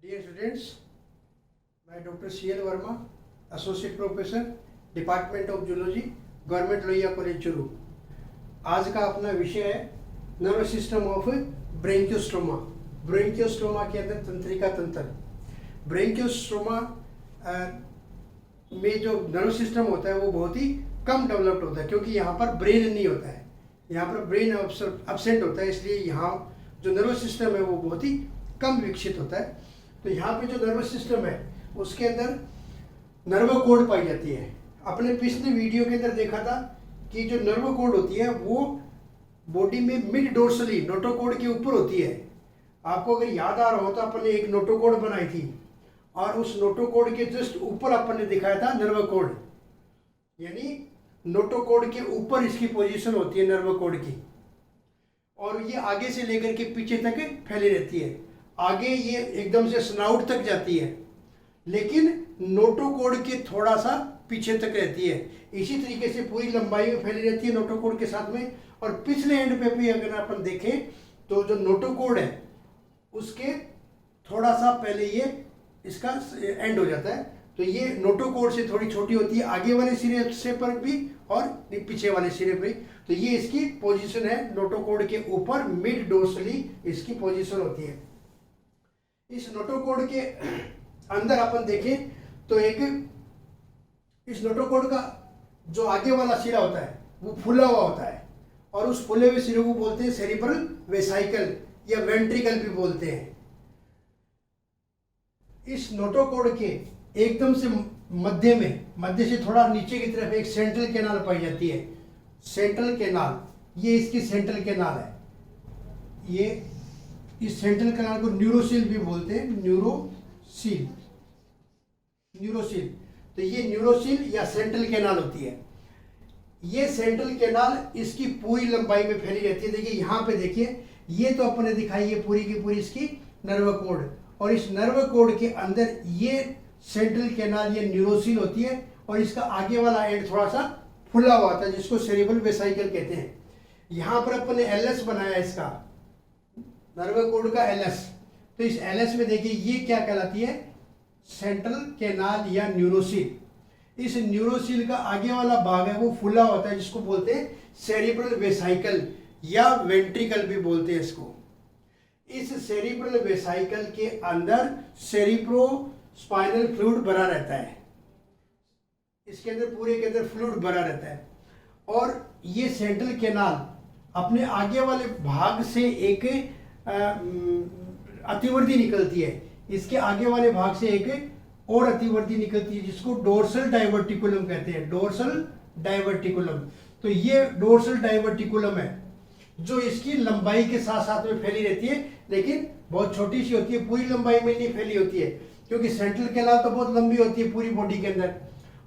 Dear students, मैं doctor CL Verma, associate professor, department of zoology, government Lohia college Churu. आज का अपना विषय है नर्वस सिस्टम ऑफ ब्रेंकियोस्टोमा। ब्रेंकियोस्टोमा के अंदर तंत्रिका तंत्र। ब्रेंकियोस्टोमा में जो नर्वस सिस्टम होता है वो बहुत ही कम डेवलप्ड होता है, क्योंकि यहाँ पर ब्रेन नहीं होता है, यहाँ पर ब्रेन एब्सेंट होता है, इसलिए यहाँ जो नर्वस सिस्टम है वो बहुत ही कम विकसित होता है। तो यहाँ पे जो नर्वस सिस्टम है उसके अंदर नर्व कोड पाई जाती है। अपने पिछले वीडियो के अंदर देखा था कि जो नर्व कोड होती है वो बॉडी में मिड डोर्सली नोटोकोड के ऊपर होती है। आपको अगर याद आ रहा हो तो अपन ने एक नोटोकोड बनाई थी और उस नोटोकोड के जस्ट ऊपर अपन ने दिखाया था नर्व कोड, यानी नोटोकोड के ऊपर इसकी पोजीशन होती है नर्व कोड की, और ये आगे से लेकर के पीछे तक फैली रहती है। आगे ये एकदम से स्नाउट तक जाती है, लेकिन नोटोकोड के थोड़ा सा पीछे तक रहती है। इसी तरीके से पूरी लंबाई में फैली रहती है नोटोकोड के साथ में। और पिछले एंड पे भी अगर अपन देखें तो जो नोटोकोड है उसके थोड़ा सा पहले ये इसका एंड हो जाता है। तो ये नोटोकोड से थोड़ी छोटी होती है आगे वाले सिरे से पर भी और पीछे वाले सिरे पर। तो ये इसकी पोजीशन है, नोटोकोड के ऊपर मिड डोर्सली इसकी पोजीशन होती है। इस नोटोकोड के अंदर अपन देखें तो एक इस नोटोकोड का जो आगे वाला सिरा होता है वो फूला हुआ होता है, और उस फूले हुए सिरे को बोलते हैं सेरिब्रल वेसाइकल या वेंट्रिकल भी बोलते हैं। इस नोटोकोड के एकदम से मध्य से थोड़ा नीचे की तरफ एक सेंट्रल कैनाल पाई जाती है। सेंट्रल कैनाल, ये इसकी सेंट्रल कैनाल है। ये इस सेंट्रल कैनाल को न्यूरोसील भी बोलते हैं, न्यूरोसील। तो ये न्यूरोसील या सेंट्रल कैनाल होती है। ये सेंट्रल कैनाल इसकी पूरी लंबाई में फैली रहती है। देखिए यहाँ पे देखिए, ये तो अपने दिखाई है पूरी की पूरी इसकी नर्व कोड, और इस नर्व कोड के अंदर ये सेंट्रल कैनाल ये न्यूरोसील होती है, और इसका आगे वाला एंड थोड़ा सा फुला हुआ था जिसको सेरिब्रल वेसाइकल कहते हैं। यहाँ पर अपन ने LS बनाया इसका, नर्व कोड का LS। तो इस LS में देखिए ये क्या कहलाती है, सेंट्रल कैनाल या न्यूरोसील। इस न्यूरोसील का आगे वाला भाग है वो फुला होता है जिसको बोलते हैं सेरिब्रल वेसाइकल या वेंट्रिकल भी बोलते हैं इसको। इस सेरिब्रल वेसाइकल के अंदर सेरिब्रो स्पाइनल फ्लूइड भरा रहता है। इसके अंदर पूरे के अंदर फ्लूइड भरा रहता है, और ये सेंट्रल कैनाल अपने आगे वाले भाग से एक अतिवर्ती निकलती है। इसके आगे वाले भाग से एक और अतिवर्ती निकलती है जिसको डोर्सल डाइवर्टिकुलम कहते हैं, डोर्सल डाइवर्टिकुलम। तो ये डोर्सल डाइवर्टिकुलम है जो इसकी लंबाई के साथ साथ में फैली रहती है, लेकिन बहुत छोटी सी होती है, पूरी लंबाई में नहीं फैली होती है, क्योंकि सेंट्रल कैनाल तो बहुत लंबी होती है पूरी बॉडी के अंदर।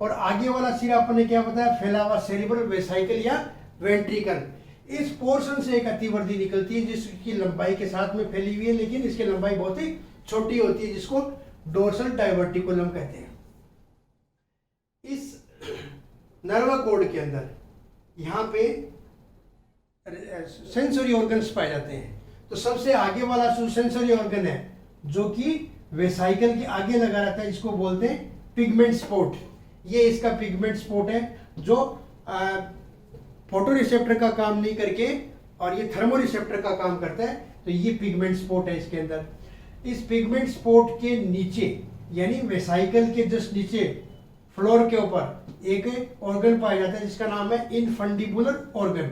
और आगे वाला सिरा अपन ने क्या बताया, फैला हुआ सेरिब्रल वेसाइकल या वेंट्रिकल। इस पोर्शन से एक अतिवर्ती निकलती है जिसकी लंबाई के साथ में फैली हुई है, लेकिन इसकी लंबाई बहुत ही छोटी होती है, जिसको डोर्सल डाइवर्टिकुलम कहते हैं। इस नर्व कोड के अंदर यहाँ पे सेंसरी ऑर्गन्स पाए जाते हैं। तो सबसे आगे वाला जो सेंसरी ऑर्गन है जो कि वेसाइकल के आगे लगा रहता है, इसको बोलते हैं पिगमेंट स्पॉट। ये इसका पिगमेंट स्पॉट है जो फोटो रिसेप्टर का काम नहीं करके और ये थर्मो रिसेप्टर का काम करता है। तो ये पिगमेंट स्पॉट है इसके अंदर। इस पिगमेंट स्पॉट के नीचे यानी वेसाइकल के जस्ट नीचे फ्लोर के ऊपर एक ऑर्गन पाया जाता है जिसका नाम है इनफंडिबुलर ऑर्गन।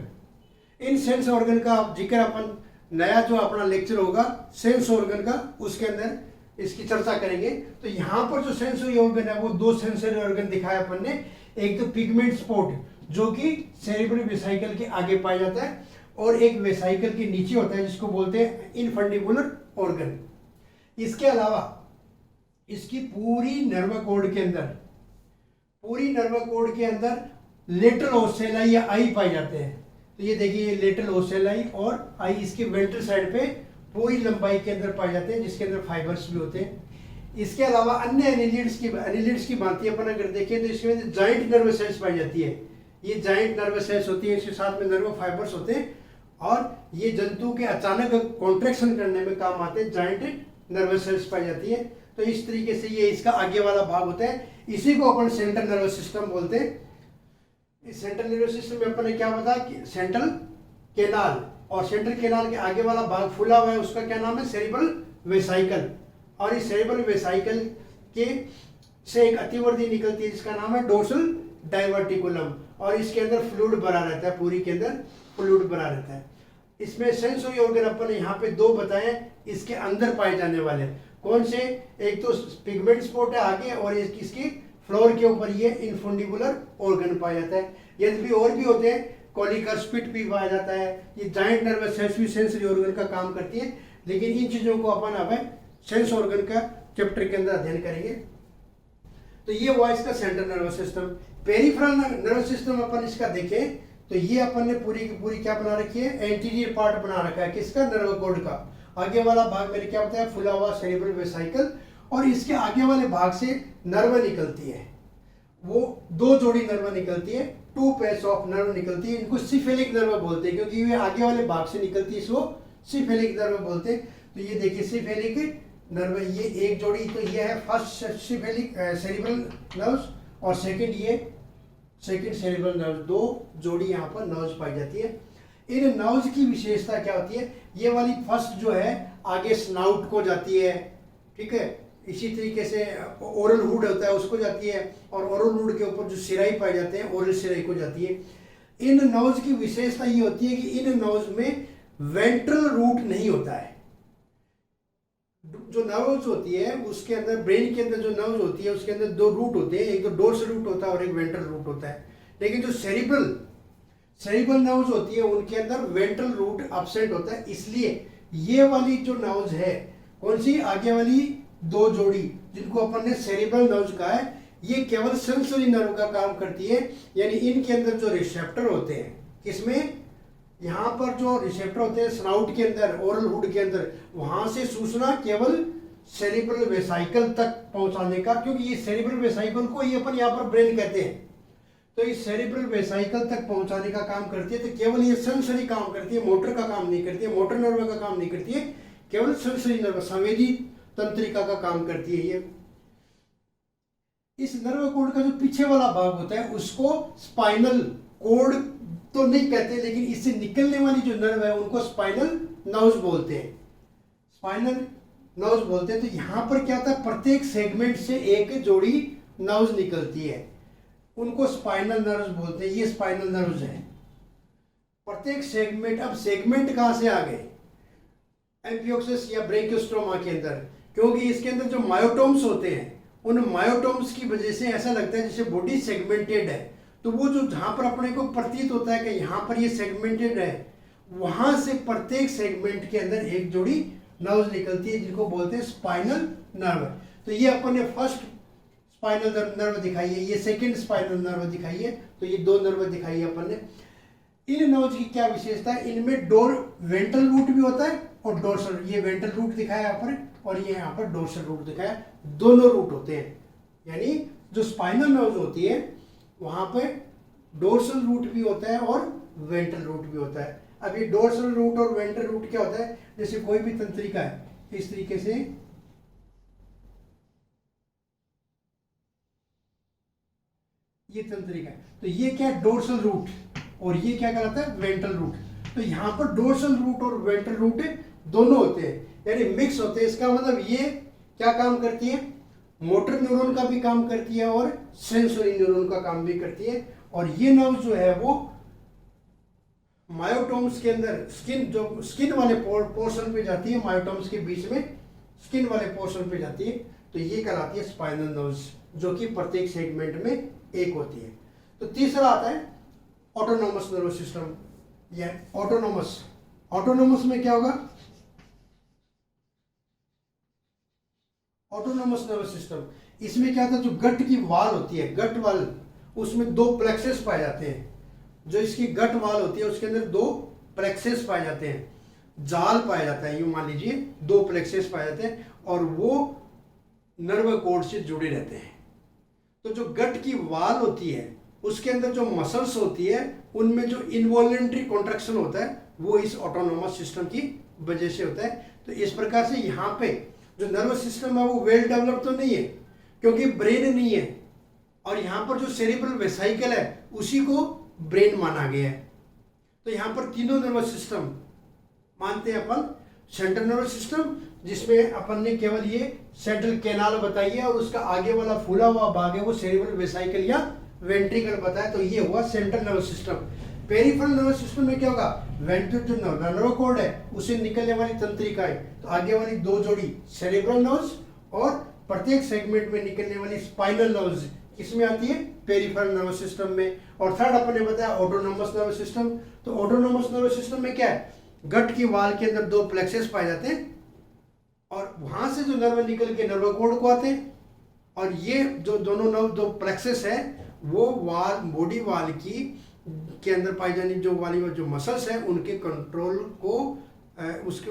इन सेंस ऑर्गन का जिक्र अपन नया जो अपना लेक्चर होगा सेंस ऑर्गन का, उसके अंदर इसकी चर्चा करेंगे। तो यहाँ पर जो सेंसरी ऑर्गन है वो दो सेंसरी ऑर्गन दिखाया अपन ने। एक तो पिगमेंट स्पॉट जो कि सेरिब्रल वेसाइकल के आगे पाया जाता है, और एक वेसाइकल के नीचे होता है जिसको बोलते हैं इनफंडिबुलर ऑर्गन। इसके अलावा इसकी पूरी नर्व कोड के अंदर लेटरल ओसेलाई या आई पाए जाते हैं। तो ये देखिए, ये लेटरल ओसेलाई और आई इसके वेंट्रल साइड पे पूरी लंबाई के अंदर पाए जाते हैं, जिसके अंदर फाइबर्स भी होते हैं। इसके अलावा अन्य एनिलिड्स की भांति अपन अगर देखें तो इसमें जॉइंट नर्व सेल्स पाई जाती है। ये जॉइंट नर्व सेल्स होती है, इसके साथ में नर्व फाइबर्स होते हैं, और ये जंतु के अचानक कॉन्ट्रैक्शन करने में काम आते हैं जॉइंट नर्वस सेल्स पाई जाती है। तो इस तरीके से ये इसका आगे वाला भाग होता है, इसी को अपन सेंट्रल नर्वस सिस्टम बोलते हैं। इस सेंट्रल नर्वस सिस्टम में अपन ने क्या बताया कि सेंट्रल केनाल, और सेंट्रल केनाल के आगे वाला भाग फूला हुआ है उसका क्या नाम है, सेरिब्रल वेसाइकल। और इस सेरिब्रल वेसाइकल के से एक अतिवर्धी निकलती है जिसका नाम है डोर्सल डाइवर्टिकुलम, और इसके अंदर फ्लूइड भरा रहता है, पूरी के अंदर फ्लूइड भरा रहता है। इसमें सेंसरी ऑर्गन अपन ने यहाँ पे 2 बताए इसके अंदर पाए जाने वाले, कौन से, एक तो पिगमेंट स्पॉट है आगे, और इसकी फ्लोर के ऊपर ये इनफुंडिबुलर ऑर्गन पाया जाता है। यदि भी और भी होते हैं, कॉलिकर स्पिट भी पाया जाता है, ये जाइंट नर्वस सेल्स भी सेंसरी ऑर्गन का काम करती है, लेकिन इन चीजों को अपन अब सेंस ऑर्गन का चैप्टर के अंदर अध्ययन करेंगे। तो ये हुआ इसका central nervous system. Peripheral nervous system अपन इसका देखें तो ये अपन ने पूरी की पूरी क्या बना रखी है, एंटीरियर पार्ट बना रखा है किसका, नर्व कॉर्ड का। आगे वाला भाग मैंने क्या बताया, फुला हुआ सेरिब्रल वेसाइकल, और इसके आगे वाले भाग से नर्व निकलती है, वो 2 जोड़ी नर्व निकलती है, 2 पेयर्स ऑफ नर्व निकलती है। इनको सिफेलिक नर्व बोलते हैं क्योंकि ये आगे वाले भाग से निकलती है, इसको सिफेलिक नर्व बोलते हैं। तो ये देखिए सिफेलिक नर्व, ये एक जोड़ी, तो ये है फर्स्ट सिफेलिक सेरिब्रल नर्व्स, और सेकंड ये सेकंड सेरिब्रल नर्व, 2 जोड़ी यहाँ पर नर्व्स पाई जाती है। इन नर्व्स की विशेषता क्या होती है, ये वाली फर्स्ट जो है आगे स्नाउट को जाती है, ठीक है, इसी तरीके से ओरल हुड होता है उसको जाती है, और ओरल हुड के ऊपर जो सिराई पाए जाते हैं ओरल सिराई को जाती है। इन नर्व्स की विशेषता ये होती है कि इन नर्व्स में वेंट्रल रूट नहीं होता है। जो नर्व्स होती है उसके अंदर, ब्रेन के अंदर जो नर्व्स होती है उसके अंदर 2 रूट होते हैं, एक तो डोर्सल रूट होता है और एक वेंट्रल रूट होता है। लेकिन जो सेरिब्रल नर्व्स होती है उनके अंदर वेंट्रल रूट एब्सेंट होता है, इसलिए ये वाली जो नर्व्स है, कौन सी, आगे वाली 2 जोड़ी जिनको अपन ने सेरिब्रल नर्व्स कहा है, ये केवल सेंसरी नर्व का काम करती है। यानी इनके अंदर जो रिसेप्टर होते हैं, किसमें, यहाँ पर जो रिसेप्टर होते हैं स्नाउट के अंदर, ओरल हुड के अंदर, वहां से सूचना केवल सेरिब्रल वेसाइकल तक पहुंचाने का, क्योंकि ये सेरिब्रल वेसाइकल को ये अपन यहाँ पर ब्रेन कहते हैं, तो इस सेरिब्रल वेसाइकल तक पहुंचाने का काम करती है। तो केवल ये सेंसरी काम करती है, मोटर का काम नहीं करती है, मोटर नर्व का काम नहीं करती है, केवल सेंसरी नर्व, संवेदी तंत्रिका का काम करती है ये। इस नर्व कोड का जो पीछे वाला भाग होता है उसको स्पाइनल कोड तो नहीं कहते, लेकिन इससे निकलने वाली जो नर्व है उनको स्पाइनल नर्व्स बोलते हैं, स्पाइनल नर्व्स बोलते हैं। तो यहाँ पर क्या होता है, प्रत्येक सेगमेंट से एक जोड़ी नर्व्स निकलती है, उनको स्पाइनल नर्व्स बोलते हैं। ये स्पाइनल नर्व्स है प्रत्येक सेगमेंट। अब सेगमेंट कहाँ से आ गए, एम्फियोक्सिस या ब्रेकियोस्ट्रोमा के अंदर, क्योंकि इसके अंदर जो मायोटोम्स होते हैं उन मायोटोम्स की वजह से ऐसा लगता है जैसे बॉडी सेगमेंटेड है। तो वो जो जहां पर अपने को प्रतीत होता है कि यहाँ पर ये सेगमेंटेड है, वहां से प्रत्येक सेगमेंट के अंदर एक जोड़ी नर्व्स निकलती है जिनको बोलते हैं स्पाइनल नर्व। तो ये अपन ने फर्स्ट स्पाइनल नर्व दिखाई है, ये सेकंड स्पाइनल नर्व दिखाई है, तो ये 2 नर्व दिखाई है अपन ने। इन नर्व्स की क्या विशेषता है, इनमें वेंट्रल रूट भी होता है और डोर्सल, ये वेंट्रल रूट दिखाया यहाँ पर, और ये यहाँ पर डोर्सल रूट दिखाया, दोनों रूट होते हैं। यानी जो स्पाइनल नर्व्स होती है वहां पे डोर्सल रूट भी होता है और वेंट्रल रूट भी होता है। अब ये डोर्सल रूट और वेंट्रल रूट क्या होता है, जैसे कोई भी तंत्रिका है इस तरीके से, ये तंत्रिका है, तो ये क्या है, डोर्सल रूट, और ये क्या कहलाता है, वेंट्रल रूट। तो यहाँ पर डोर्सल रूट और वेंट्रल रूट दोनों होते हैं, यानी मिक्स होते हैं। इसका मतलब ये क्या काम करती है, मोटर न्यूरॉन का भी काम करती है और सेंसरी न्यूरॉन का काम भी करती है। और ये नर्व जो है वो मायोटोम्स के अंदर स्किन वाले पोर्शन पे जाती है, मायोटोम्स के बीच में स्किन वाले पोर्शन पे जाती है, तो ये कहलाती है स्पाइनल नर्व्स, जो कि प्रत्येक सेगमेंट में एक होती है। तो तीसरा आता है ऑटोनोमस नर्वस सिस्टम, या ऑटोनोमस में क्या होगा, ऑटोनोमस नर्वस सिस्टम, इसमें क्या होता है, जो गट की वाल होती है, गट वाल, उसमें 2 प्लेक्सेस पाए जाते हैं। जो इसकी गट वाल होती है उसके अंदर 2 प्लेक्सेस पाए जाते हैं, जाल पाया जाता है, यूं मान लीजिए 2 प्लेक्सेस पाए जाते हैं, और वो नर्व कोड से जुड़े रहते हैं। तो जो गट की वाल होती है उसके अंदर जो मसल्स होती है उनमें जो इनवॉलेंट्री कॉन्ट्रैक्शन होता है वो इस ऑटोनोमस सिस्टम की वजह से होता है। तो इस प्रकार से यहाँ पे जो नर्वस सिस्टम है वो वेल डेवलप तो नहीं है, क्योंकि ब्रेन नहीं है, और यहाँ पर जो सेरिब्रल वेसाइकल है उसी को ब्रेन माना गया है। तो यहाँ पर तीनों नर्वस सिस्टम मानते हैं अपन। सेंट्रल नर्वस सिस्टम, जिसमें अपन ने केवल ये सेंट्रल कैनाल बताई है और उसका आगे वाला फूला हुआ भाग है वो सेरिब्रल वेसाइकल या वेंट्रिकल बताया, तो ये हुआ central nervous system. Peripheral nervous system में क्या होगा, वेंट्रिक्युलर नर्व कॉर्ड है, उससे निकलने वाली तंत्रिकाएं, तो आगे वाली दो जोड़ी सेरिब्रल नर्व्स और प्रत्येक सेगमेंट में निकलने वाली स्पाइनल नर्व्स किसमें आती है, पेरिफेरल नर्वस सिस्टम में। और थर्ड अपन ने बताया ऑटोनोमस नर्वस सिस्टम। तो ऑटोनोमस नर्वस सिस्टम में क्या है, गट की वाल के अंदर दो प्लेक्सेस पाए जाते हैं और वहां से जो नर्व निकल के नर्व कॉर्ड को आते हैं, और ये जो दोनों नर्व दो प्लेक्सेस है वो वाल बॉडी वाल की के अंदर पाई जाने जो वाली जो मसल्स है उनके कंट्रोल को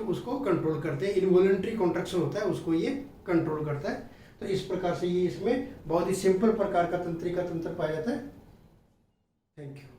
उसको कंट्रोल करते हैं। इनवॉलंटरी कॉन्ट्रैक्शन होता है उसको ये कंट्रोल करता है। तो इस प्रकार से ये इसमें बहुत ही सिंपल प्रकार का तंत्रिका तंत्र पाया जाता है। Thank you.